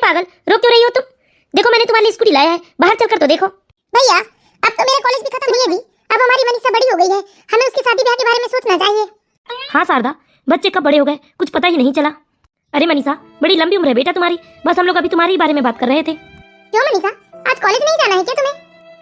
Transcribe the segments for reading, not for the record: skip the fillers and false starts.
पागल, रोक क्यों रही हो तुम? देखो मैंने तुम्हारे लिए स्कूटी लाया है, बाहर चलकर तो देखो। भैया अब तो मेरा कॉलेज भी खत्म हुई है, अब हमारी मनीषा बड़ी हो गई है, हमें उसकी शादी ब्याह के बारे में सोचना चाहिए। हाँ शारदा, बच्चे कब बड़े हो गए कुछ पता ही नहीं चला। अरे मनीषा, बड़ी लंबी उम्र है बेटा तुम्हारी, बस हम लोग अभी तुम्हारे ही बारे में बात कर रहे थे। क्यों मनीषा, आज कॉलेज नहीं जाना है क्या तुम्हें?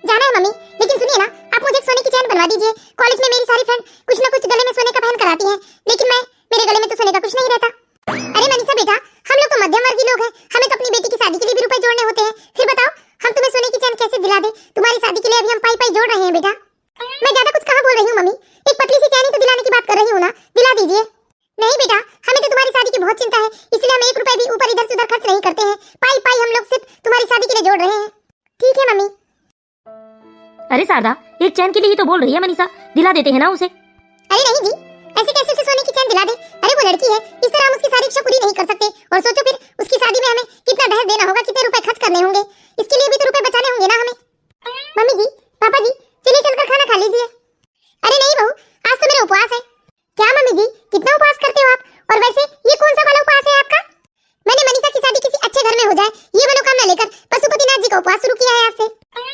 जाना है मम्मी, लेकिन सुनिए ना, आप मुझे एक सोने की चैन बनवा दीजिए। कॉलेज में मेरी सारी फ्रेंड कुछ ना कुछ गले में सोने का पहन कर आती है, लेकिन मेरे गले में तो सोने का कुछ नहीं रहता। अरे मनीषा बेटा, हम लोग तो मध्यम वर्गीय लोग हैं, हमें तो अपनी बेटी की शादी के लिए भी रुपए जोड़ने होते हैं। फिर बताओ हम तुम्हें सोने की चैन कैसे दिला दे? तुम्हारी शादी के लिए अभी हम पाई पाई जोड़ रहे हैं बेटा। मैं ज्यादा कुछ कहाँ बोल रही हूँ मम्मी, एक पतली सी चैन ही तो दिलाने की बात कर रही हूँ ना, दिला दीजिए। नहीं बेटा, हमें तो तुम्हारी शादी की बहुत चिंता है, इसलिए हम 1 रुपए भी ऊपर इधर से उधर खर्च नहीं करते हैं। पाई पाई हम लोग सिर्फ तुम्हारी शादी के लिए जोड़ रहे हैं। ठीक है मम्मी। अरे शारदा, एक चैन के लिए ही तो बोल रही है मनीषा, दिला देते हैं ना उसे। अरे नहीं जी, ऐसे कैसे उसे सोने की चैन दिला दे? अरे वो लड़की है, इस तरह हम उसकी सारी इच्छा पूरी नहीं कर सकते। और सोचो फिर उसकी शादी में हमें कितना दहेज देना होगा, कितने रुपए खर्च करने होंगे, इसके लिए भी तो रुपए बचाने होंगे ना हमें। मम्मी जी, पापा जी, चलिए चलकर खाना खा लीजिए। अरे नहीं बहू, आज तो मेरा उपवास है। क्या मम्मी जी, कितना उपवास करते हो आप? और वैसे ये कौन सा वाला उपवास है आपका? मैंने मनीषा की शादी किसी अच्छे घर में हो जाए, ये मनोकामना लेकर पशुपतिनाथ जी का उपवास शुरू किया है आज से।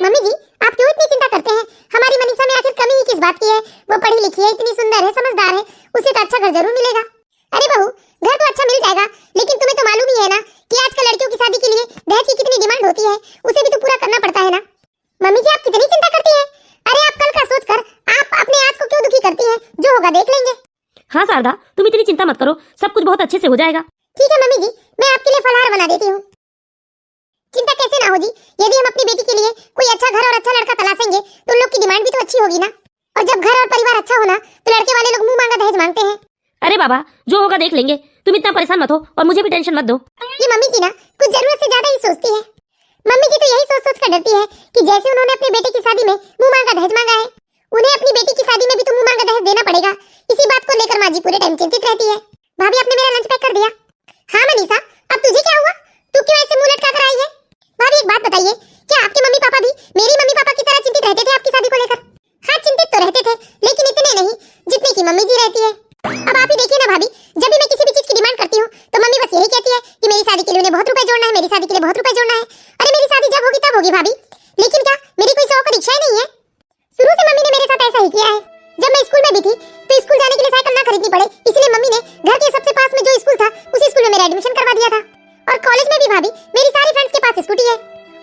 मम्मी जी, आप क्यों इतनी चिंता करते हैं? हमारी मनीषा में आखिर कमी ही किस बात की है? वो पढ़ी लिखी है, इतनी सुंदर है, समझदार है, उसे तो अच्छा घर जरूर मिलेगा। अरे बहू, घर तो अच्छा मिल जाएगा, लेकिन तुम्हें तो मालूम ही है ना कि आजकल लड़कियों की शादी के लिए दहेज की कितनी डिमांड होती है, उसे भी तो पूरा करना पड़ता है ना। मम्मी जी, आप कितनी चिंता करती हैं? अरे आप कल का सोचकर आप अपने आज को क्यों दुखी करती हैं? जो होगा देख लेंगे। हाँ शारदा, तुम इतनी चिंता मत करो, सब कुछ बहुत अच्छे से हो जाएगा। ठीक है मम्मी जी, मैं आपके लिए फलहार बना देती हूँ। चिंता कैसे ना हो जी, यदि हम अपनी बेटी के लिए कोई अच्छा घर और अच्छा लड़का तलाशेंगे तो उन लोग की डिमांड भी तो अच्छी होगी ना। और जब घर और परिवार अच्छा होना तो लड़के वाले लोग मुंह मांगा दहेज मांगते हैं। अरे बाबा, जो होगा देख लेंगे, तुम इतना परेशान मत हो और मुझे भी टेंशन मत दो। ये मम्मी जी ना कुछ जरूरत से ज्यादा ही सोचती है। मम्मी जी तो यही सोच सोच कर डरती है कि जैसे उन्होंने अपनी बेटी की शादी में मुंह मांगा दहेज मांगा है, उन्हें अपनी बेटी की शादी में भी तो मुंह मांगा दहेज देना पड़ेगा। इसी बात को लेकर माँ जी पूरे टाइम चिंतित रहती है। भाभी, आपने मेरा लंच पैक कर दिया? हाँ मनीषा, अब तुझे क्या हुआ? तू क्यों ऐसे मुंह लटका कर आई है? भाभी एक बात बताइए, क्या आपके मम्मी पापा भी मेरी मम्मी पापा की तरह चिंतित रहते थे आपकी शादी को लेकर? हाँ चिंतित तो रहते थे, लेकिन इतने नहीं जितने की मम्मी जी रहती है। अब आप ही देखिए ना भाभी, जब भी मैं किसी भी चीज की डिमांड करती हूँ तो मम्मी बस यही कहती है कि मेरी शादी के लिए उन्हें बहुत रुपए जोड़ना है, मेरी शादी के लिए बहुत रुपए जोड़ना है। अरे मेरी शादी जब होगी तब होगी भाभी, लेकिन क्या मेरी कोई शौक और इच्छा नहीं है? शुरू से मम्मी ने मेरे साथ ऐसा ही किया है। जब मैं स्कूल में भी थी तो स्कूल जाने के लिए साइकिल ना खरीदनी पड़े, इसलिए मम्मी ने घर के सबसे पास में जो स्कूल था उसी स्कूल में मेरा एडमिशन करवा दिया था। और कॉलेज में भी भाभी मेरी सारी फ्रेंड्स के पास स्कूटी है,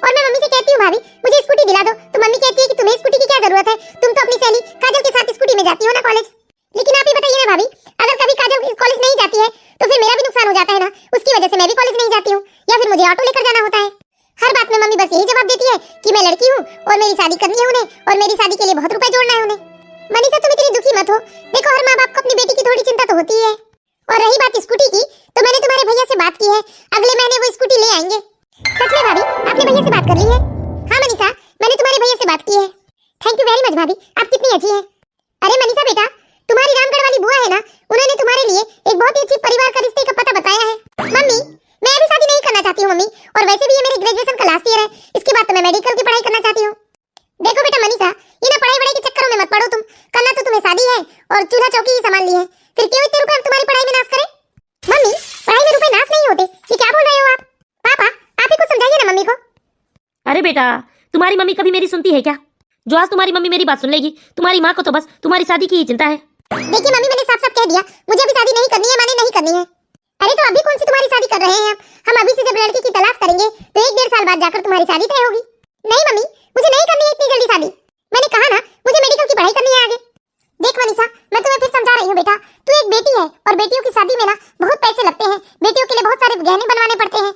और मैं मम्मी से कहती हूँ भाभी मुझे स्कूटी दिला दो, तो मम्मी कहती है कि तुम्हें स्कूटी की क्या जरूरत है, तुम तो अपनी सहेली काजल के साथ स्कूटी में जाती हो ना कॉलेज। लेकिन आप ही बताइए ना भाभी, अगर कभी काजल कॉलेज नहीं जाती है तो फिर मेरा भी नुकसान हो जाता है ना, उसकी वजह से मैं भी कॉलेज नहीं जाती हूँ, या फिर मुझे ऑटो लेकर जाना होता है। हर बात में मम्मी बस यही जवाब देती है कि मैं लड़की हूँ और मेरी शादी करनी है उन्हें, और मेरी शादी के लिए बहुत रुपए जोड़ना है उन्हें। मनीषा तुम इतनी दुखी मत हो, देखो हर माँ बाप को अपनी बेटी की थोड़ी चिंता तो होती है। और रही बात स्कूटी की, तो मैंने तुम्हारे भैया से बात की है, अगले महीने वो स्कूटी ले आएंगे। सच में भाभी, आपने भैया से बात कर ली है? हाँ मनीषा, मैंने तुम्हारे भैया से बात की है। थैंक यू वेरी मच भाभी, आप कितनी अच्छी है। अरे मनीषा बेटा, तुम्हारी रामगढ़ वाली बुआ है ना, उन्होंने तुम्हारे लिए एक बहुत ही अच्छी परिवार का रिश्ते का पता बताया है। मम्मी, मैं अभी शादी नहीं करना चाहती हूँ मम्मी, और वैसे भी ये मेरी ग्रेजुएशन का लास्ट ईयर है, इसके बाद तो मैं मेडिकल की पढ़ाई करना चाहती हूँ। देखो बेटा मनीषा, ये ना पढ़ाई वढ़ाई के चक्करों में मत पड़ो तुम, करना तो तुम्हें शादी है और चूल्हा चौकी ही संभाल ली है, फिर क्यों इतने रुपए तुम्हारी पढ़ाई में नाश करें? मम्मी, पढ़ाई में रुपए नाश नहीं होते, ये क्या बोल रहे हो आप? पापा, आप ही कुछ समझाइए ना मम्मी को। अरे बेटा, तुम्हारी मम्मी कभी मेरी सुनती है क्या? जो आज तुम्हारी मम्मी मेरी बात सुन लेगी, तुम्हारी माँ को तो बस तुम्हारी शादी की ही चिंता है। देखिए मम्मी, मैंने साफ साफ कह दिया, मुझे अभी शादी नहीं करनी है, मैंने नहीं करनी है। अरे तो अभी कौन सी तुम्हारी शादी कर रहे हैं हम अभी से जब लड़की की तलाश करेंगे तो 1-1.5 साल बाद जाकर तुम्हारी शादी तय होगी। नहीं मम्मी, मुझे नहीं करनी है इतनी जल्दी शादी, मैंने कहा ना मुझे मेडिकल की पढ़ाई करनी है आगे। देख मनीषा, मैं तुम्हें फिर समझा रही हूँ बेटा, तू एक बेटी है और बेटियों की शादी में ना बहुत पैसे लगते हैं, बेटियों के लिए बहुत सारे गहने बनवाने पड़ते हैं।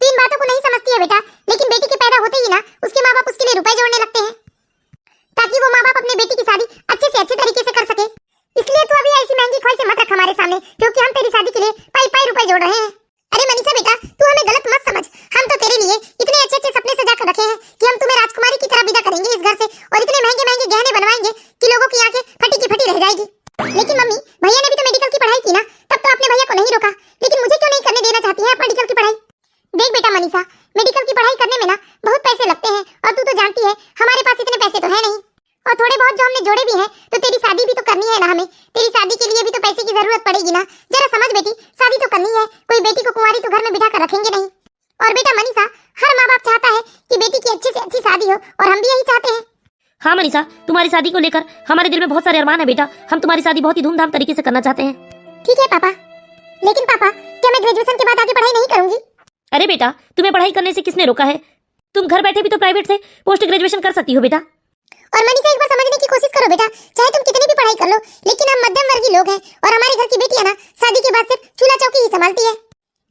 तू इन बातों को नहीं समझती है बेटा, लेकिन बेटी के पैदा होते ही ना उसके माँ बाप उसके लिए रुपए जोड़ने लगते हैं, ताकि वो माँ बाप अपने बेटी की शादी अच्छे से अच्छे तरीके से कर सके। इसलिए तू अभी ऐसी महंगी ख्वाहिशें मत रख हमारे सामने, क्योंकि हम तेरी शादी के लिए पाई पाई रुपए जोड़ रहे हैं। अरे मनीषा बेटा, तू हमें गलत मत समझ, हम तो तेरे लिए इतने अच्छे अच्छे सपने सजा कर रखे हैं कि हम तुम्हें राजकुमारी की तरह विदा करेंगे इस घर से, और इतने महंगे महंगे गहने बनवाएंगे कि लोगों की आंखें फटी की फटी रह जाएगी। लेकिन मम्मी, भैया ने भी तो मेडिकल की पढ़ाई की ना, तब तो आपने भैया को नहीं रोका, लेकिन मुझे क्यों नहीं करने देना चाहती है आप मेडिकल की पढ़ाई? देख बेटा मनीषा, मेडिकल की पढ़ाई करने में ना बहुत पैसे लगते हैं, और तू तो जानती है हमारे पास इतने पैसे तो है नहीं, और थोड़े बहुत जो हमने जोड़े भी हैं तो तेरी शादी भी तो करनी है ना हमें, तेरी शादी के लिए भी तो पैसे की जरूरत पड़ेगी ना। जरा समझ बेटी, शादी तो करनी है, कोई बेटी को कुंवारी तो घर में बिठा कर रखेंगे नहीं। और बेटा मनीषा, हर माँ बाप चाहता है कि बेटी की अच्छी से अच्छी शादी हो, और हम भी यही चाहते हैं। हाँ मनीषा, तुम्हारी शादी को लेकर हमारे दिल में बहुत सारे अरमान है बेटा। हम तुम्हारी शादी बहुत ही धूमधाम तरीके से करना चाहते हैं। ठीक है पापा, लेकिन पापा क्या मैं ग्रेजुएशन के बाद आगे पढ़ाई नहीं करूंगी? अरे बेटा, तुम्हें पढ़ाई करने से किसने रोका है? तुम घर बैठे भी तो प्राइवेट से पोस्ट ग्रेजुएशन कर सकती हो बेटा। और मनीषा एक बार समझने की कोशिश करो बेटा, चाहे तुम कितनी भी पढ़ाई कर लो, लेकिन हम मध्यम वर्गीय लोग हैं, और हमारे घर की बेटियां ना शादी के बाद सिर्फ चूल्हा चौकी ही संभालती है।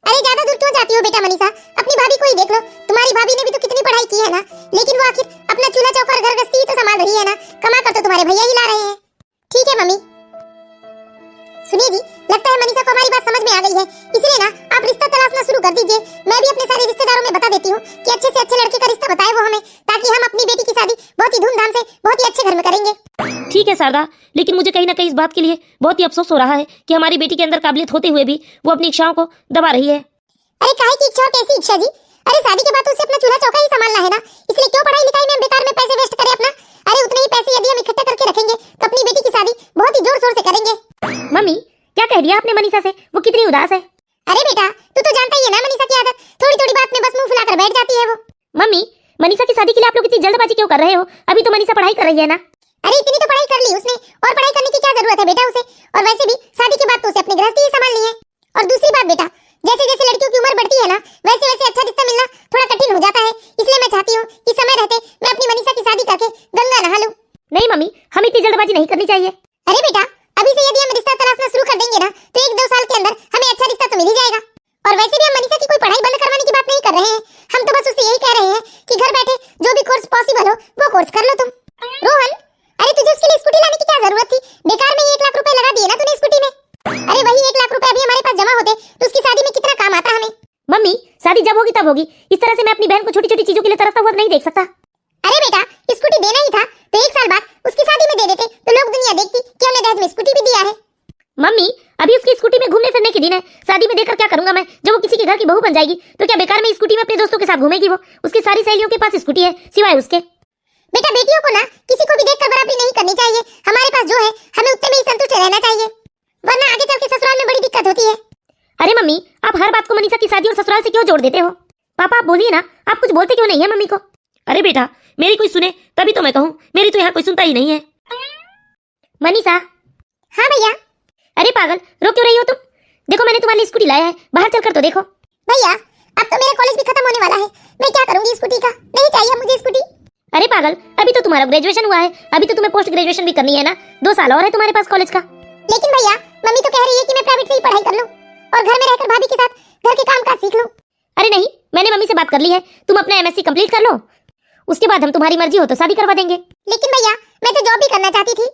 अरे ज्यादा दूर क्यों जाती हो बेटा मनीषा, अपनी भाभी को ही देख लो। तुम्हारी भाभी ने भी तो कितनी पढ़ाई की है ना, लेकिन वो आखिर अपना चूल्हा चौका और घर गृहस्थी ही तो संभाल रही है ना, कमा कर तो तुम्हारे भैया ही ला रहे हैं। ठीक है मम्मी। सुनिए जी, लगता है मनीषा को हमारी बात समझ में आ गई है, इसलिए ना आप रिश्ता तलाशना शुरू कर दीजिए। मैं भी अपने सारे रिश्तेदारों में बता देती हूँ कि अच्छे से अच्छे लड़के का रिश्ता बताए वो हमें, ताकि हम अपनी बेटी की शादी बहुत ही धूमधाम से बहुत ही अच्छे घर में करेंगे। ठीक है शारदा, लेकिन मुझे कहीं ना कहीं इस बात के लिए बहुत ही अफसोस हो रहा है कि हमारी बेटी के अंदर काबिलियत होते हुए भी वो अपनी इच्छाओं को दबा रही है। अरे काहे की इच्छा, कैसी इच्छा जी? अरे शादी के बाद तो उसे अपना चूल्हा चौका ही संभालना है ना, इसलिए क्यों पढ़ाई लिखाई में बेकार में पैसे वेस्ट करें अपना? अरे उतने ही पैसे यदि हम इकट्ठा करके रखेंगे तो अपनी बेटी की शादी बहुत ही जोर शोर से करेंगे। मम्मी, क्या कह दिया आपने मनीषा से? वो कितनी उदास है। अरे बेटा, तू तो जानता ही है ना मनीषा की आदत, थोड़ी थोड़ी बात में बस मुंह फुलाकर बैठ जाती है वो। मम्मी, मनीषा की शादी के लिए आप लोग इतनी जल्दबाजी क्यों कर रहे हो? अभी तो मनीषा पढ़ाई कर रही है ना। अरे इतनी तो पढ़ाई कर ली उसने, और पढ़ाई करने की क्या जरूरत है बेटा उसे? और वैसे भी शादी के बाद तो उसे अपनी गृहस्थी ही संभालनी है। और दूसरी बात बेटा, जैसे जैसे लड़कियों की उम्र बढ़ती है ना, वैसे वैसे अच्छा रिश्ता मिलना थोड़ा कठिन हो जाता है, इसलिए मैं चाहती हूँ कि समय रहते मैं अपनी मनीषा की शादी करके गंगा नहा लूं। नहीं मम्मी, हम इतनी जल्दबाजी नहीं करनी चाहिए। अरे बेटा, अभी से यदि हम रिश्ता तलाशना शुरू कर देंगे ना, तो 1-2 साल के अंदर हमें अच्छा रिश्ता तो मिल ही जाएगा। और वैसे भी हम मनीषा की कोई पढ़ाई बंद करवाने की बात नहीं कर रहे हैं, हम तो बस उससे यही कह रहे हैं कि घर बैठे जो भी कोर्स पॉसिबल हो वो कोर्स कर लो तुम। रोहन, अरे तुझे उसके लिए स्कूटी लाने की क्या जरूरत थी? बेकार में 1 लाख रुपए लगा दिए ना तूने स्कूटी में। अरे वही 1 लाख रुपए अभी हमारे पास जमा होते तो उसकी शादी में कितना काम आता हमें। मम्मी, शादी जब होगी तब होगी, इस तरह से मैं अपनी बहन को छोटी छोटी चीजों के लिए तरसता हुआ नहीं देख सकता। अरे बेटा, स्कूटी देना ही था तो 1 साल बाद उसकी शादी में दे देते, तो लोग दुनिया देखती कि हमने दहेज में स्कूटी भी दिया है। मम्मी, अभी उसकी स्कूटी में घूमने फिरने के दिन है, शादी में देकर क्या करूंगा मैं? जब वो किसी के घर की बहू बन जाएगी तो क्या बेकार में स्कूटी में अपने दोस्तों के साथ घूमेगी? वो उसकी सारी सहेलियों के पास स्कूटी है सिवाय उसके। बेटा बेटियों को ना किसी को भी देखकर बराबरी नहीं करनी चाहिए, हमारे पास जो है हमें उतने में ही संतुष्ट रहना चाहिए, वरना आगे चल के ससुराल में बड़ी दिक्कत होती है। अरे मम्मी, आप हर बात को मनीषा की शादी और ससुराल से क्यों जोड़ देते हो? पापा आप बोलिए ना, आप कुछ बोलते क्यों नहीं है मम्मी को? अरे बेटा, मेरी कोई सुने तभी तो मैं कहूँ, मेरी तो यहाँ कोई सुनता ही नहीं है। मनीषा। हाँ भैया। अरे पागल, रो क्यों रही हो तुम? देखो मैंने तुम्हारे लिए स्कूटी लाया है, बाहर चलकर तो देखो। भैया अब तो मेरा कॉलेज भी खत्म होने वाला है, मैं क्या करूंगी स्कूटी का? नहीं चाहिए मुझे स्कूटी। अरे पागल, अभी तो तुम्हारा ग्रेजुएशन हुआ है, अभी तो तुम्हें पोस्ट ग्रेजुएशन भी करनी है ना, 2 साल और है तुम्हारे पास कॉलेज का। लेकिन भैया मम्मी तो कह रही है कि मैं प्राइवेट से ही पढ़ाई कर लूं और घर में रहकर भाभी के साथ घर के काम काज सीख लूं। अरे नहीं, मैंने मम्मी से बात कर ली है, तुम अपना एमएससी कंप्लीट कर लो, उसके बाद हम तुम्हारी मर्जी हो तो शादी करवा देंगे। लेकिन भैया मैं तो जॉब भी करना चाहती थी।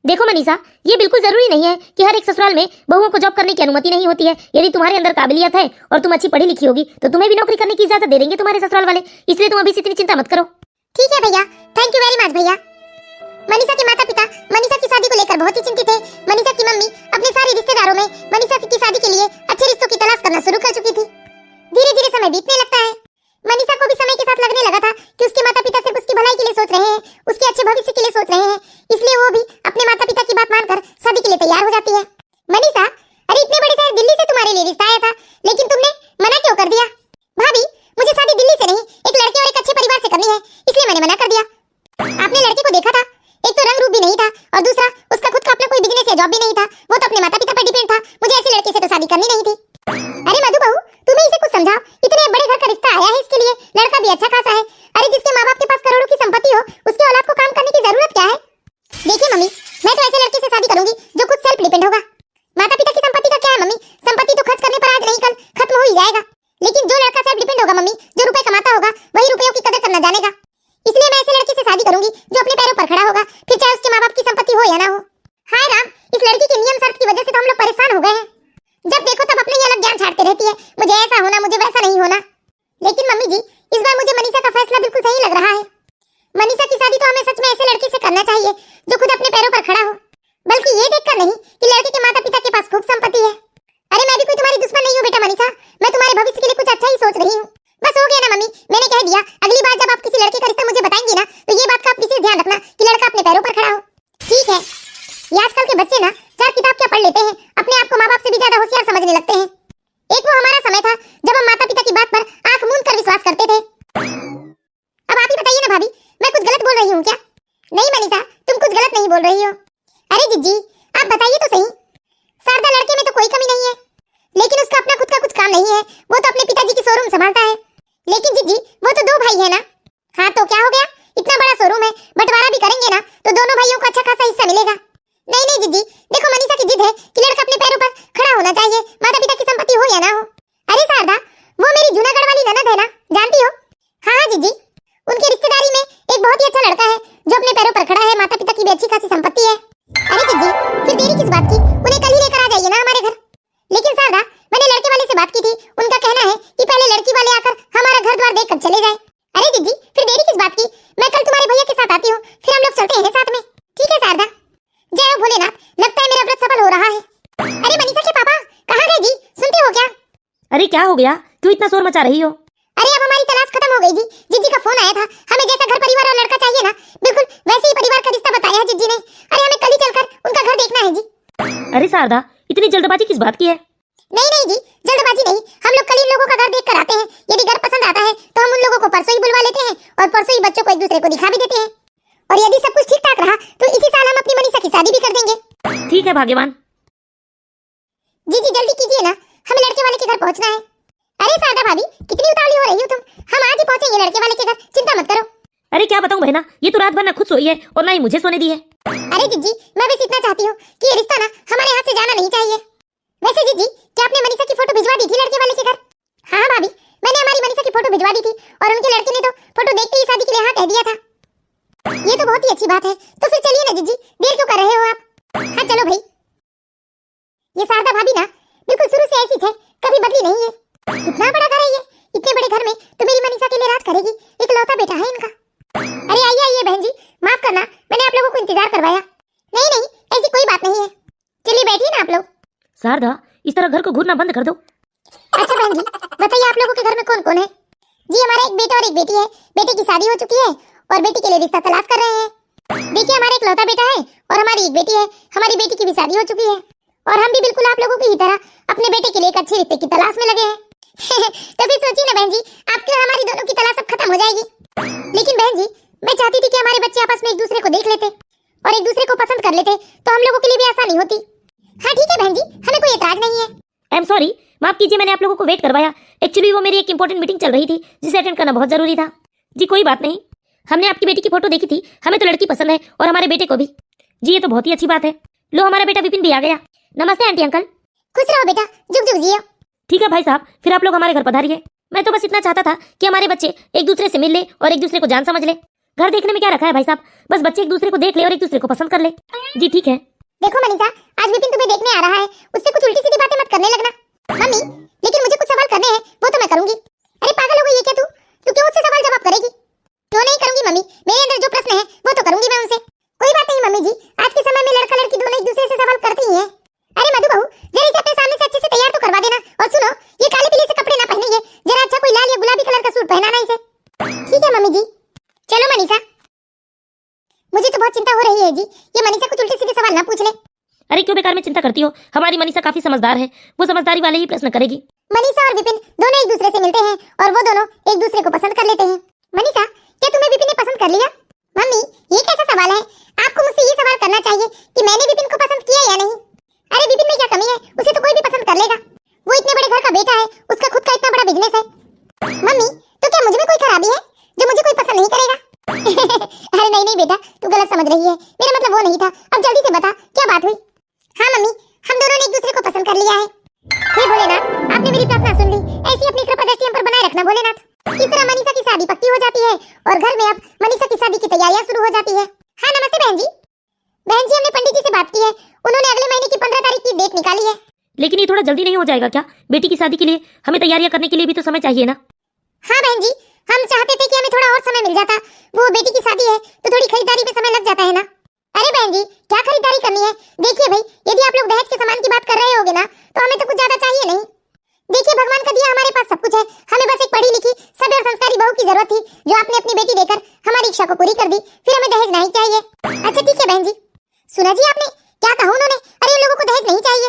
देखो मनीषा, ये बिल्कुल जरूरी नहीं है कि हर एक ससुराल में बहुओं को जॉब करने की अनुमति नहीं होती है। यदि तुम्हारे अंदर काबिलियत है और तुम अच्छी पढ़ी लिखी होगी तो तुम्हें भी नौकरी करने की इजाजत दे देंगे तुम्हारे ससुराल वाले, इसलिए तुम अभी से इतनी चिंता मत करो। ठीक है भैया, थैंक यू वेरी मच भैया। मनीषा के माता पिता मनीषा की शादी को लेकर बहुत ही चिंतित थे। मनीषा की मम्मी अपने सारे रिश्तेदारों में मनीषा की शादी के लिए अच्छे रिश्तों की तलाश करना शुरू कर चुकी थी। धीरे धीरे समय बीतने लगता है, मनीषा को भी समय के साथ लगने लगा था कि उसके माता पिता सिर्फ उसकी भलाई के लिए सोच रहे हैं, उसके अच्छे भविष्य के लिए सोच रहे हैं, इसलिए वो भी अपने माता पिता की बात मानकर शादी के लिए तैयार हो जाती है। मनीषा, अरे इतने बड़े शहर दिल्ली से तुम्हारे लिए रिश्ता आया था, लेकिन तुमने मना क्यों कर दिया? भाभी मुझे शादी दिल्ली से नहीं एक लड़के और एक अच्छे परिवार से करनी है, इसलिए मैंने मना कर दिया। आपने लड़के को देखा था, एक तो रंग रूप भी नहीं था और दूसरा उसका खुद का अपना कोई बिजनेस या जॉब भी नहीं था, वो तो अपने माता पिता पर डिपेंड था। मुझे ऐसे लड़के से तो शादी करनी नहीं थी। अरे मधु बहू, तुम्हें इसे कुछ समझाओ, इतने बड़े घर का रिश्ता आया है इसके लिए, लड़का भी अच्छा खासा है। अरे जिसके माँ बाप के पास करोड़ों की संपत्ति हो उसके औलाद को काम करने की जरूरत क्या है? देखिए मम्मी, मैं तो ऐसे लड़के से शादी करूंगी जो खुद सेल्फ डिपेंड होगा। माता पिता की संपत्ति का क्या है मम्मी, संपत्ति तो खर्च करने पर आज नहीं कल खत्म हो ही जाएगा, लेकिन जो लड़का सेल्फ डिपेंड होगा मम्मी, जो रुपए कमाता होगा वही रुपयों की कदर करना जानेगा। इसलिए मैं ऐसे लड़के से शादी करूंगी जो अपने पैरों पर खड़ा होगा, फिर चाहे उसके माँ बाप की संपत्ति हो या ना हो। हाय राम, इस लड़की के नियम शर्त की वजह से तो हम लोग परेशान हो गए हैं। जब देखो तब अपने ही अलग ज्ञान छाटते रहती है, मुझे ऐसा होना, मुझे वैसा नहीं होना। लेकिन मम्मी जी, इस बार मुझे मनीषा का फैसला बिल्कुल सही लग रहा है। मनीषा की शादी तो हमें सच में ऐसे लड़के से करना चाहिए जो खुद अपने पैरों पर खड़ा हो, बल्कि ये देखकर नहीं कि लड़के के माता पिता के पास खूब संपत्ति है। अरे मैं भी कोई तुम्हारी दुश्मन नहीं हूँ बेटा मनीषा, मैं तुम्हारे भविष्य के लिए कुछ अच्छा ही सोच रही हूँ। बस हो गया ना मम्मी, मैंने कह दिया, अगली बार जब आप किसी लड़के का रिश्ता मुझे बताएंगी ना तो ये बात का आप विशेष ध्यान रखना कि लड़का अपने पैरों पर खड़ा हो। ठीक है? ये आजकल के बच्चे ना 4 किताब क्या पढ़ लेते हैं, अपने आप को माँ बाप से भी ज्यादा होशियार समझने लगते हैं। एक वो हमारा समय था जब हम माता पिता की बात पर आंख मूंद कर विश्वास करते थे। अब आप ही बताइए ना भाभी, मैं कुछ गलत बोल रही हूँ क्या? नहीं मनीषा, तुम कुछ गलत नहीं बोल रही हो। अरे जीजी आप बताइए तो सही, शारदा लड़के में तो कोई कमी नहीं है, लेकिन उसका अपना खुद का कुछ काम नहीं है, वो तो अपने पिताजी की शोरूम संभालता है। लेकिन जीजी वो तो दो भाई है ना। हाँ तो क्या हो गया, इतना बड़ा शोरूम है, बंटवारा भी करेंगे ना तो दोनों भाइयों को अच्छा खासा हिस्सा मिलेगा। नहीं नहीं जीजी, देखो मनीषा की जिद है कि लड़का अपने पैरों पर खड़ा होना चाहिए, माता पिता की संपत्ति हो या ना हो। अरे शारदा, वो मेरी जूनागढ़ वाली ननद है ना, जानती हो? हाँ हाँ जीजी, उनकी रिश्तेदारी में एक बहुत ही अच्छा लड़का है जो अपने पैरों पर खड़ा है, माता पिता की भी अच्छी खासी संपत्ति है। अरे जीजी फिर देरी किस बात की, उन्हें कल ही लेकर आ जाइए ना हमारे घर। लेकिन शारदा, मैंने लड़के वाले से बात की थी, उनका कहना है कि पहले लड़की वाले आकर हमारा घर द्वार देखकर चले जाए। अरे जीजी फिर देरी किस बात की, मैं कल तुम्हारे भैया के साथ आती हूँ, फिर हम लोग चलते हैं साथ में। ठीक है शारदा। जय हो भोलेनाथ, लगता है मेरा व्रत सफल हो रहा है। अरे मनीषा के पापा कहाँ गए जी, सुनते हो क्या? अरे क्या हो गया, क्यों इतना शोर मचा रही हो? अरे अब हमारी तलाश खत्म हो गई जी, जीजी का फोन आया था, हमें जैसा घर परिवार और लड़का चाहिए ना, बिल्कुल वैसे ही परिवार का रिश्ता बताया है जीजी ने। अरे हमें कल ही चलकर उनका घर देखना है जी। अरे शारदा, इतनी जल्दबाजी किस बात की है? नहीं नहीं जी, जल्दबाजी नहीं, हम लोग कल इन लोगों का घर देख कर आते हैं, यदि घर पसंद आता है तो हम उन लोगों को परसों ही बुलवा लेते हैं और परसों ही बच्चों को एक दूसरे को दिखा भी देते हैं। और यदि सब कुछ ठीक ठाक रहा तो इसी साल हम अपनी मनीषा की शादी भी कर देंगे। ठीक है भाग्यवान। जी जी जल्दी कीजिए ना, हमें लड़के वाले के घर पहुंचना है। अरे शारदा भाभी कितनी उतावली हो रही हो तुम, हम आज ही पहुंचेंगे लड़के वाले के घर, चिंता मत करो। अरे क्या बताऊं बहना, ये तो रात भर ना खुद सोई है और ना ही मुझे सोने दी है। अरे जीजी मैं बस इतना चाहती हूँ कि ये रिश्ता ना हमारे हाथ से जाना नहीं चाहिए। वैसे जीजी क्या आपने मनीषा की फोटो भिजवा दी थी लड़के वाले के घर? हाँ भाभी, मैंने हमारी मनीषा की फोटो भिजवा दी थी और उनके लड़के ने तो फोटो देखते ही शादी के लिए हाँ कह दिया था। ये तो बहुत ही अच्छी बात है, तो फिर चलिए ना जीजी, देर क्यों कर रहे हो आप? हाँ चलो भाई। ये शारदा भाभी ना बिल्कुल शुरू से ऐसी थे, कभी बदली नहीं है। कितना बड़ा घर है ये, इतने बड़े घर में तो मेरी मनीषा के लिए राज करेगी, एक लौता बेटा है इनका। अरे आइए आइए बहन जी, माफ करना मैंने आप लोगों को इंतजार करवाया। नहीं नहीं ऐसी कोई बात नहीं है, चलिए बैठिए ना आप लोग। शारदा, इस तरह घर को घूरना बंद कर दो। अच्छा बहन जी बताइए आप लोगों के घर में कौन कौन है? जी हमारा एक बेटा और एक बेटी है, बेटे की शादी हो चुकी है और बेटी के लिए रिश्ता तलाश कर रहे हैं। देखिए हमारा एक लौता बेटा है और हमारी एक बेटी है, हमारी बेटी की भी शादी हो चुकी है और हम भी बिल्कुल आप लोगों की ही तरह अपने बेटे के लिए एक अच्छे रिश्ते की तलाश में लगे हैं। तो फिर सोचिए ना बहन जी, आपकी और हमारी दोनों की तलाश अब खत्म हो जाएगी। लेकिन बहन जी मैं चाहती थी कि हमारे बच्चे आपस में एक दूसरे को देख लेते और एक दूसरे को पसंद कर लेते, तो हम लोगों के लिए भी आसानी होती। हाँ ठीक है बहन जी, हमें कोई एतराज नहीं है। आई एम सॉरी, माफ कीजिए मैंने आप लोगों को वेट करवाया। एक्चुअली वो मेरी एक इंपॉर्टेंट मीटिंग चल रही थी जिसे अटेंड करना बहुत जरूरी था। जी कोई बात नहीं, हमने आपकी बेटी की फोटो देखी थी, हमें तो लड़की पसंद है और हमारे बेटे को भी। जी ये तो बहुत ही अच्छी बात है। लो हमारा बेटा विपिन भी आ गया। नमस्ते आंटी अंकल। खुश रहो बेटा, जुग जुग जियो। ठीक है भाई साहब, फिर आप लोग हमारे घर पधारिए। मैं तो बस इतना चाहता था कि हमारे बच्चे एक दूसरे से मिल ले और एक दूसरे को जान समझ ले। घर देखने में क्या रखा है भाई साहब, बस बच्चे एक दूसरे को देख ले और एक दूसरे को पसंद कर ले। जी ठीक है। देखो मनीषा, आज विपिन तुम्हें देखने आ रहा है, उससे कुछ उल्टी सीधी बातें मत करने लगना। मम्मी लेकिन मुझे कुछ सवाल करने हैं, वो तो मैं करूंगी। अरे पागल हो गई है क्या तू क्यों मुझसे सवाल जवाब करेगी? क्यों नहीं करूंगी मम्मी, मेरे अंदर जो प्रश्न है वो तो करूंगी मैं उनसे। कोई बात नहीं मम्मी जी, आज के समय में लड़का लड़की दोनों एक दूसरे से सवाल करती ही है। अरे मधु बहू जरा इसे अपने सामने से अच्छे से तैयार तो करवा देना। और सुनो, ये काले पीले से कपड़े ना पहनिए, जरा अच्छा कोई लाल या गुलाबी कलर का सूट पहनाना इसे। ठीक है मम्मी जी। चलो मनीषा, मुझे तो बहुत चिंता हो रही है जी, ये मनीषा कुछ उल्टे सीधे सवाल ना पूछ ले। अरे क्यों बेकार में चिंता करती हो, हमारी मनीषा काफी समझदार है, वो समझदारी वाले ही प्रश्न करेगी। मनीषा और विपिन दोनों एक दूसरे से मिलते हैं और वो दोनों एक दूसरे को पसंद कर लेते हैं। मनीषा क्या तुम्हें विपिन ने पसंद कर लिया? मम्मी ये कैसा सवाल है, आपको मुझसे ये सवाल करना चाहिए कि मैंने विपिन को पसंद किया या नहीं। अरे विपिन में क्या कमी है, उसे तो कोई भी पसंद कर लेगा, वो इतने बड़े घर का बेटा है, उसका खुद का इतना बड़ा बिजनेस है। मम्मी तो क्या मुझ में कोई खराबी है जो मुझे कोई पसंद नहीं करेगा? अरे नहीं नहीं बेटा, तू गलत समझ रही है, मेरा मतलब वो नहीं था। अब जल्दी से बता क्या बात हुई? हाँ मम्मी, हम दोनों ने एक दूसरे को पसंद कर लिया है। हे भोलेनाथ, आपने मेरी प्रार्थना सुन ली, ऐसी अपनी कृपा दृष्टि हम पर बनाए रखना भोलेनाथ। इस तरह मनीषा की शादी पक्की हो जाती है और घर में अब मनीषा की शादी की तैयारियां शुरू हो जाती है। हाँ नमस्ते बहन जी। बहन जी हमने पंडित जी से बात की है, उन्होंने अगले महीने की 15 तारीख की डेट निकाली है। लेकिन ये थोड़ा जल्दी नहीं हो जाएगा क्या? बेटी की शादी के लिए हमें तैयारियां करने के लिए भी तो समय चाहिए ना। हाँ बहन जी, हम चाहते थे कि हमें थोड़ा और समय मिल जाता, वो बेटी की शादी है तो थोड़ी खरीदारी में समय लग जाता है ना। अरे बहन जी क्या खरीदारी करनी है? देखिए भाई, यदि आप लोग दहेज के सामान की बात कर रहे होगे ना तो हमें तो कुछ ज्यादा चाहिए नहीं। देखिए भगवान का दिया हमारे पास सब कुछ है, हमें बस एक पढ़ी लिखी सभ्य और संस्कारी बहू की जरूरत थी जो आपने अपनी बेटी देकर हमारी इच्छा को पूरी कर दी, फिर हमें दहेज नहीं चाहिए। अच्छा ठीक है बहन जी। सुना जी आपने क्या कहा उन्होंने? अरे उन लोगों को दहेज नहीं चाहिए,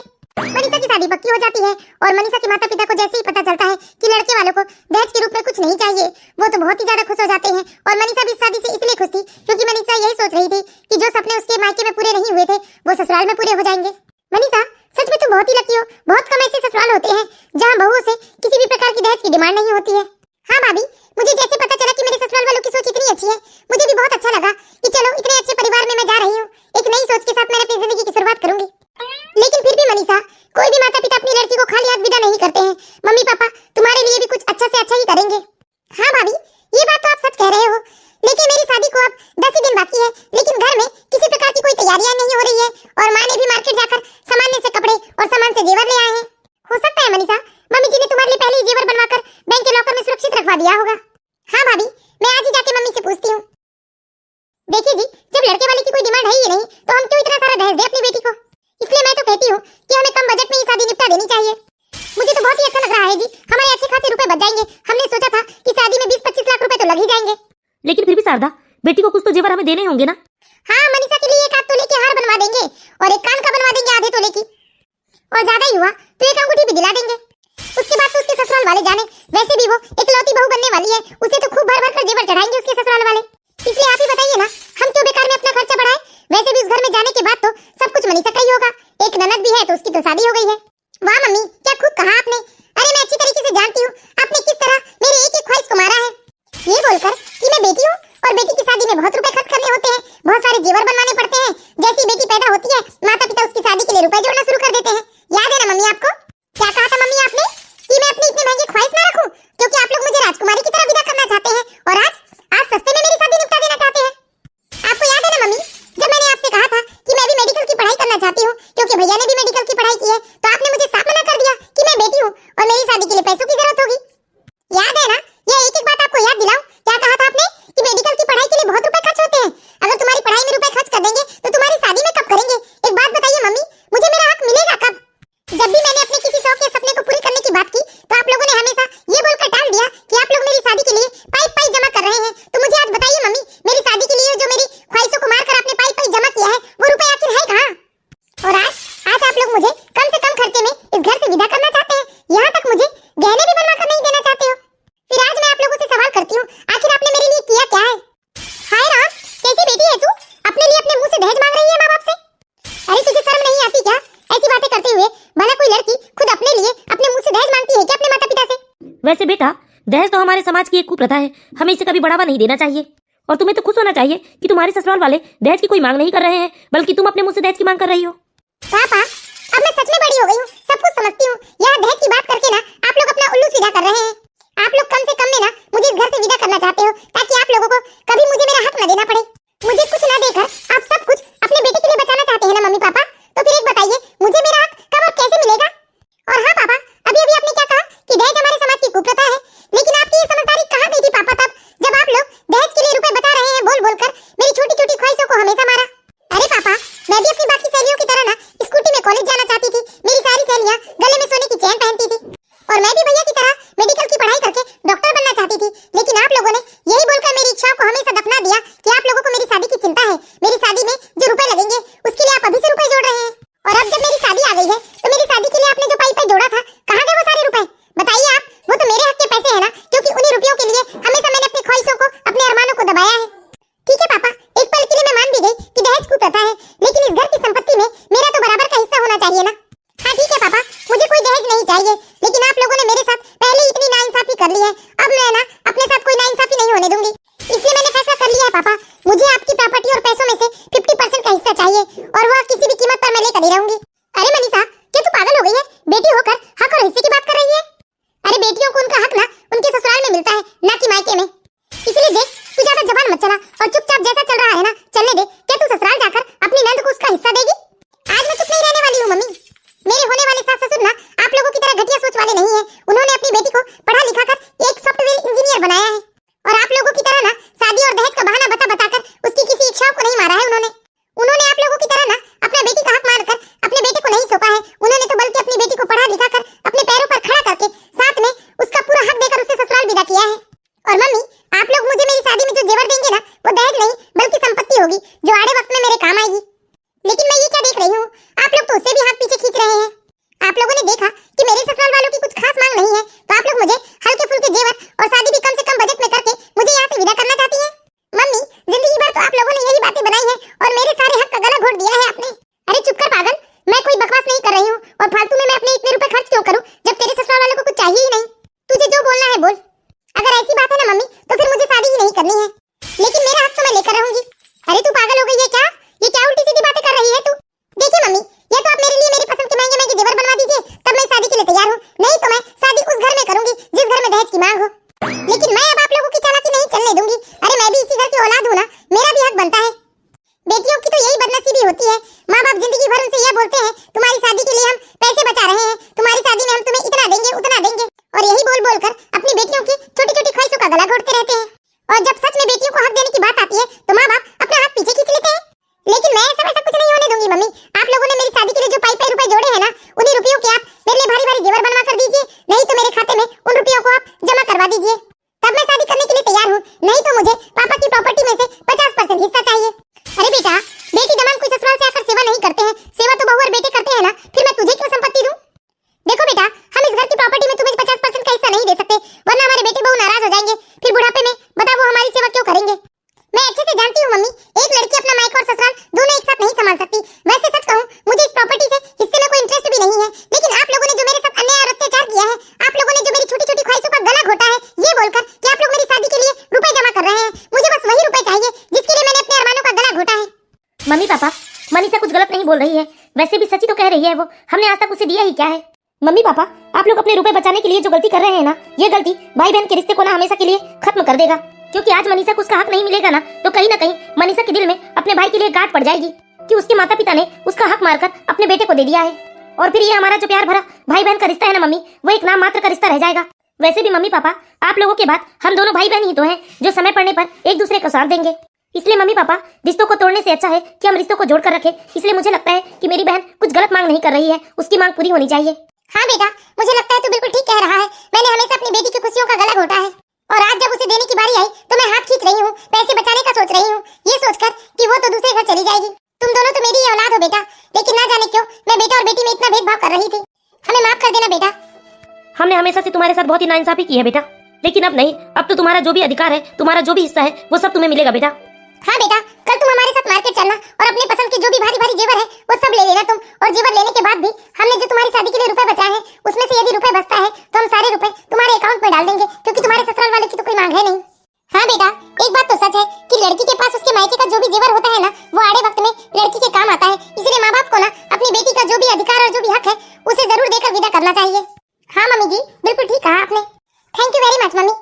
मनीषा की शादी पक्की पक्की हो जाती है और मनीषा के माता पिता को जैसे ही पता चलता है कि लड़के वालों को दहेज के रूप में कुछ नहीं चाहिए, वो तो बहुत ही ज्यादा खुश हो जाते हैं। और मनीषा भी इस शादी से इसलिए खुश थी क्योंकि मनीषा यही सोच रही थी कि जो सपने उसके मायके में पूरे नहीं हुए थे वो ससुराल में पूरे हो जाएंगे। मनीषा, सच में तुम बहुत ही लकी हो। बहुत कम ऐसे ससुराल होते हैं जहाँ बहुओं से किसी भी प्रकार की दहेज की डिमांड नहीं होती है। हाँ भाभी, मुझे जैसे पता चला कि मेरे ससुराल वालों की सोच इतनी अच्छी है, मुझे भी बहुत अच्छा लगा कि चलो इतने अच्छे परिवार में मैं जा रही हूँ। एक नई सोच के साथ मैंने अपनी जिंदगी की शुरुआत करूंगी। लेकिन फिर भी मनीषा, कोई भी माता पिता अपनी लड़की को खाली हाथ विदा नहीं करते हैं। मम्मी पापा तुम्हारे लिए भी कुछ अच्छा से अच्छा ही करेंगे। हाँ भाभी, ये बात तो आप सच कह रहे हो, लेकिन मेरी शादी को अब 10 ही दिन बाकी है, लेकिन घर में किसी प्रकार की कोई तैयारियां नहीं हो रही है और माँ ने भी मार्केट जाकर सामान्य से कपड़े और सामान से जेवर ले आए हैं। हो सकता है मनीषा, मम्मी जी ने तुम्हारे लिए पहले ही जेवर बनवाकर बैंक के लॉकर में सुरक्षित रखवा दिया होगा। हाँ भाभी, मैं आज ही जाके मम्मी से पूछती हूँ। देखिए जी, जब लड़के वाले की कोई डिमांड है ही नहीं तो हम क्यों इतना सारा दहेज दे अपनी बेटी को। इसलिए मैं तो कहती हूँ कि हमें कम बजट में ही शादी निपटा देनी चाहिए। मुझे तो बहुत ही अच्छा लग रहा है जी, हमारे अच्छे खासे रुपए बच जाएंगे। हमने सोचा था कि शादी में 20-25 लाख रुपए तो लग ही जाएंगे। लेकिन फिर भी शारदा, बेटी को कुछ तो जेवर हमें देने होंगे ना। हाँ, मनीषा के लिए एक हाथ तोले के हार बनवा देंगे और एक कान का बनवा देंगे आधे तोले की, और ज्यादा ही हुआ तो एक अंगूठी भी दिला देंगे। उसके बाद तो उसके ससुराल वाले जाने, वैसे भी वो इकलौती बहू बनने वाली है, उसे तो खूब भर भर कर जेवर चढ़ाएंगे उसके ससुराल वाले। इसलिए आप ही बताइए ना, हम क्यों बेकार में अपना खर्चा बढ़ाएं। वैसे भी उस घर में जाने के बाद तो सब कुछ मनीषा का ही होगा। एक ननद भी है तो उसकी तो शादी हो गई है। वाह मम्मी, क्या खूब कहा आपने। अरे मैं अच्छी तरीके से जानती हूँ आपने किस तरह मेरे एक एक ख्वाहिश को मारा है। ये बोलकर कि मैं बेटी हूँ और बेटी की शादी में बहुत रुपए खर्च करने होते हैं, बहुत सारे जेवर बनवाने पड़ते हैं। जैसी बेटी पैदा होती है माता पिता उसकी शादी के लिए रुपए जोड़ना शुरू कर देते हैं। याद है ना मम्मी आपको? क्या कहा था मम्मी आपने कि मैं अपनी इतनी महंगी ख्वाहिश ना रखूं क्योंकि आप लोग मुझे राजकुमारी की तरह विदा करना चाहते हैं और आज सस्ते में मेरी शादी निपटा देना चाहते हैं। आपको याद है ना मम्मी, जब मैंने आपसे कहा था कि मैं भी मेडिकल की पढ़ाई करना चाहती हूँ क्योंकि भैया ने भी मेडिकल की पढ़ाई की है, तो आपने मुझे साफ मना कर दिया कि मैं बेटी हूँ और मेरी शादी के लिए पैसों की जरूरत होगी। याद है ना? यह एक एक बात आपको याद दिलाऊं। क्या कहा था आपने कि मेडिकल की पढ़ाई के लिए बहुत रुपए खर्च होते हैं, अगर तुम्हारी पढ़ाई में रुपए खर्च कर देंगे तो तुम्हारी शादी में कब करेंगे। एक बात बताइए मम्मी, मुझे मेरा हक मिलेगा कब? जब भी मैंने अपने किसी शौक या सपने को पूरे करने की बात की तो आप लोगों ने हमेशा ये बोलकर टाल दिया कि आप लोग मेरी शादी के लिए पाई जमा कर रहे हैं। तो मुझे आज बताइए मम्मी, मेरी शादी के लिए जो मेरी ख्वाहिशों को मारकर आपने पाई जमा किया है वो रुपए आखिर है कहाँ? और आज आप लोग मुझे कम से कम खर्चे में इस घर से विदा करना चाहते हैं, यहाँ तक मुझे गहने भी बनवा कर नहीं देना चाहते हो। फिर आज मैं आप लोगों से सवाल करती हूँ, आखिर आपने मेरे लिए किया क्या है? हाय राम, कैसी बेटी है तू, अपने लिए अपने मुंह से दहेज मांग रही है माँ बाप से। अरे तुझे शर्म नहीं आती क्या ऐसी बातें करते हुए? भला कोई लड़की खुद अपने लिए अपने मुंह से दहेज मांगती है क्या अपने माता पिता से? वैसे बेटा, दहेज तो हमारे समाज की एक कुप्रथा है, हमें इसे कभी बढ़ावा नहीं देना चाहिए। और तुम्हें तो खुश होना चाहिए कि तुम्हारे ससुराल वाले दहेज की कोई मांग नहीं कर रहे हैं, बल्कि तुम अपने मुंह से दहेज की मांग कर रही हो। पापा, अब मैं सच में बड़ी हो गई हूँ, सब कुछ समझती हूँ। यह दहेज की बात करके ना आप लोग अपना उल्लू सीधा कर रहे हैं। आप लोग कम से कम में ना मुझे इस घर से विदा करना चाहते हो ताकि आप लोगों को कभी मुझे मेरा हक न देना पड़े। मुझे कुछ ना देकर आप सब कुछ अपने बेटे के लिए बचाना चाहते हैं ना मम्मी पापा? तो फिर एक बताइए, मुझे मेरा हक कब और कैसे मिलेगा? और हाँ पापा, अभी आपने क्या कहा कि दहेज हमारे समाज की कुप्रथा है, लेकिन आपकी ये समझदारी कहाँ गई थी पापा तब जब आप लोग दहेज के लिए रुपए बचा रहे हैं बोल बोलकर मेरी छोटी छोटी ख्वाहिशों को हमेशा मारा। अरे पापा, मैं भी अपनी बाकी सहेलियों की तरह ना स्कूटी में कॉलेज जाना चाहती थी। मेरी सारी सहेलियां गले में सोने की चेन पहनती थी और मैं भी भैया की तरह मेडिकल की पढ़ाई करके डॉक्टर बनना चाहती थी, लेकिन आप लोगों ने यही बोलकर मेरी इच्छाओं को हमेशा दफना दिया कि आप लोगों को मेरी शादी की चिंता है। मेरी शादी में जो रुपए लगेंगे उसके लिए आप अभी से रुपए जोड़ रहे हैं, और अब जब मेरी शादी आ गई है तो मेरी शादी के लिए आपने जो पाई जोड़ा था, कहाँ गए वो सारे रुपए? बताइए आप, वो तो मेरे हक के पैसे है ना, क्योंकि उन्हीं रुपयों के लिए हमेशा मैंने अपनी ख्वाहिशों को, अपने अरमानों को दबाया है। ठीक है पापा, एक पल के लिए मैं मान भी गई कि दहेज कुप्रथा है, लेकिन इस घर की संपत्ति में मेरा तो बराबर का हिस्सा होना चाहिए ना। हाँ ठीक है पापा, मुझे कोई दहेज नहीं चाहिए, लेकिन आप लोगों ने मेरे साथ पहले इतनी नाइंसाफी कर ली है, अब मैं ना अपने साथ कोई नाइंसाफी नहीं होने दूंगी। इसलिए मैंने फैसला कर लिया है पापा, मुझे आपकी प्रॉपर्टी और पैसों में से 50% का हिस्सा चाहिए और वह किसी भी कीमत पर मैं लेकर ही रहूंगी। अरे मनीषा, क्या तू पागल हो गई है? बेटी होकर हक और हिस्से की बात कर रही है? अरे बेटियों को उनका हक ना उनके ससुराल में मिलता है, ना कि मायके में। इसलिए देख, तू ज्यादा जबान मत चला और चुपचाप जैसा चल रहा है ना चलने दे। क्या तू ससुराल जाकर अपनी नंद को उसका हिस्सा देगी? आज मैं चुप नहीं रहने वाली हूँ मम्मी। मेरे होने वाले सास ससुर ना आप लोगों की तरह घटिया सोच वाले नहीं है। उन्होंने अपनी बेटी को पढ़ा लिखा कर एक सॉफ्टवेयर इंजीनियर बनाया है, और आप लोगों की तरह ना शादी और दहेज का बहाना बताकर उसकी किसी इच्छाओं को नहीं मारा है। उन्होंने आप लोगों की तरह ना अपना बेटी का हक मारकर अपने बेटे को नहीं सौंपा है। उन्होंने तो बल्कि अपनी बेटी को पढ़ा लिखा कर अपने पैरों पर खड़ा करके साथ में उसका पूरा हक देकर उसे ससुराल विदा किया है। और मम्मी, आप लोग मुझे मेरी शादी में जो जेवर देंगे ना वो दहेज नहीं बल्कि संपत्ति होगी जो आड़े वक्त में मेरे काम आएगी। लेकिन मैं ये क्या देख रही हूँ, आप लोग तो उससे भी हाथ पीछे खींच रहे हैं। आप लोगों ने देखा कि मेरे ससुराल वालों की कुछ खास मांग नहीं है, तो आप लोग मुझे हल्के फुल्के जेवर और शादी भी कम से कम बजट में करके मुझे यहाँ से विदा करना चाहती हैं। मम्मी, जिंदगी भर तो आप लोगों ने यही बातें बनाई हैं और मेरे सारे हक का गला घोट दिया है आपने। अरे चुप कर पागल, मैं कोई बकवास नहीं कर रही हूँ और फालतू में मैं अपने इतने रुपए खर्च क्यों करूँ जब तेरे ससुराल वालों को कुछ चाहिए ही नहीं। तुझे जो बोलना है बोल। अगर ऐसी बात है ना मम्मी, तो फिर मुझे शादी ही नहीं करनी है, लेकिन मेरा हक तो मैं लेकर रहूंगी। अरे तू पागल हो गई है क्या? ये क्या उल्टी सीधी बातें कर रही है तू? देखिए मम्मी, या तो आप मेरे लिए मेरी पसंद के महंगे महंगे जेवर बनवा दीजिए, तब मैं शादी के लिए तैयार हूँ, नहीं तो मैं शादी उस घर में करूंगी जिस घर में दहेज की मांग हो। लेकिन मैं अब आप लोगों की चालाकी नहीं चलने दूंगी। अरे मैं भी इसी घर की औलाद हूँ ना, मेरा भी हक बनता है। बेटियों की तो यही बदनसीबी होती है, माँ बाप जिंदगी भर उनसे यह बोलते हैं तुम्हारी शादी के लिए हम पैसे बचा रहे हैं, तुम्हारी शादी में हम तुम्हें इतना देंगे उतना देंगे, और यही बोल बोल कर अपनी बेटियों की छोटी छोटी ख्वाहिशों का गला घोटते रहते हैं। और जब सच में बेटियों को हक देने की बात आती है तो माँ बाप अपना हाथ पीछे खींच लेते हैं। लेकिन मैं ऐसा वैसा कुछ नहीं होने दूंगी मम्मी। आप लोगों ने मेरी शादी के लिए जो पाई रुपए जोड़े हैं ना, उन्हीं रुपयों के आप मेरे लिए भारी भारी जेवर बनवा कर दीजिए, नहीं तो मेरे खाते में उन रुपयों को आप जमा करवा दीजिए, तब मैं शादी करने के लिए तैयार हूँ, नहीं तो मुझे पापा की प्रॉपर्टी में से 50% हिस्सा चाहिए। अरे बेटा, बेटी दमाद कोई ससुराल से आकर सेवा नहीं करते हैं, सेवा तो बहू और बेटे करते हैं ना, फिर मैं तुझे क्यों संपत्ति दूं? देखो बेटा, हम इस घर की प्रॉपर्टी में तुम्हें 50% का हिस्सा नहीं दे सकते, वरना हमारे बेटे बहू नाराज हो जाएंगे, फिर बुढ़ापे में बता वो हमारी सेवा क्यों करेंगे। मैं अच्छे से जानती हूँ मम्मी, एक लड़की अपना मायका और ससुराल दोनों एक साथ नहीं संभाल सकती। वैसे सच कहूँ, मुझे इस प्रॉपर्टी से हिस्से में कोई इंटरेस्ट भी नहीं है, लेकिन आप लोगों ने जो मेरे साथ अन्याय और अत्याचार किया है, आप लोगों ने जो मेरी छोटी छोटी ख्वाहिशों का गला घोटा है, ये बोलकर कि आप लोग मेरी शादी के लिए रुपए जमा कर रहे हैं, मुझे बस वही रुपए चाहिए जिसके लिए मैंने अपने अरमानों का गला घोटा है। मम्मी पापा, मनीषा कुछ गलत नहीं बोल रही है, वैसे भी सच्ची तो कह रही है वो, हमने आज तक उसे दिया ही क्या है। मम्मी पापा, आप लोग अपने रुपए बचाने के लिए जो गलती कर रहे हैं ना, ये गलती भाई बहन के रिश्ते को ना हमेशा के लिए खत्म कर देगा, क्योंकि आज मनीषा को उसका हक नहीं मिलेगा ना, तो कहीं ना कहीं मनीषा के दिल में अपने भाई के लिए गांठ पड़ जाएगी कि उसके माता पिता ने उसका हक मारकर अपने बेटे को दे दिया है, और फिर ये हमारा जो प्यार भरा भाई बहन का रिश्ता है ना मम्मी, वो एक नाम मात्र का रिश्ता रह जाएगा। वैसे भी मम्मी पापा, आप लोगों के बाद हम दोनों भाई बहन ही तो हैं जो समय पड़ने पर एक दूसरे को साथ देंगे। इसलिए मम्मी पापा, रिश्तों को तोड़ने से अच्छा है कि हम रिश्तों को जोड़ कर रखें। इसलिए मुझे लगता है कि मेरी बहन कुछ गलत मांग नहीं कर रही है, उसकी मांग पूरी होनी चाहिए। हाँ बेटा, मुझे लगता है तू बिल्कुल ठीक कह रहा है। मैंने हमेशा अपनी बेटी की खुशियों का गला घोटा है, और आज जब उसे देने की बारी आई तो मैं हाथ खींच रही हूँ, पैसे बचाने का सोच रही हूँ, ये सोचकर कि वो तो दूसरे घर चली जाएगी। तुम दोनों तो मेरी ही औलाद हो बेटा, लेकिन ना जाने क्यों मैं बेटा और बेटी में इतना भेदभाव कर रही थी। हमें माफ कर देना बेटा। हमने हमेशा से तुम्हारे साथ बहुत ही नाइंसाफी की है बेटा, लेकिन अब नहीं, अब तो तुम्हारा जो भी अधिकार है, तुम्हारा जो भी हिस्सा है, वो सब तुम्हें मिलेगा बेटा। हाँ बेटा, कल तुम हमारे साथ मार्केट चलना और अपने पसंद के जो भी भारी भारी जेवर है वो सब ले लेना तुम, और जेवर लेने के बाद भी हमने जो तुम्हारी शादी के लिए रुपए बचाए हैं, उसमें से यदि रुपए बचता है तो हम सारे रुपए तुम्हारे अकाउंट में डाल देंगे, क्योंकि तुम्हारे ससुराल वाले की तो कोई मांग है नहीं। हाँ बेटा, एक बात तो सच है कि लड़की के पास उसके मायके का जो भी जेवर होता है ना, वो आड़े वक्त में लड़की के काम आता है, इसलिए माँ बाप को ना अपनी बेटी का जो भी अधिकार और जो भी हक है उसे जरूर देकर विदा करना चाहिए। हाँ मम्मी जी, बिल्कुल ठीक कहा आपने। Thank you very much mummy.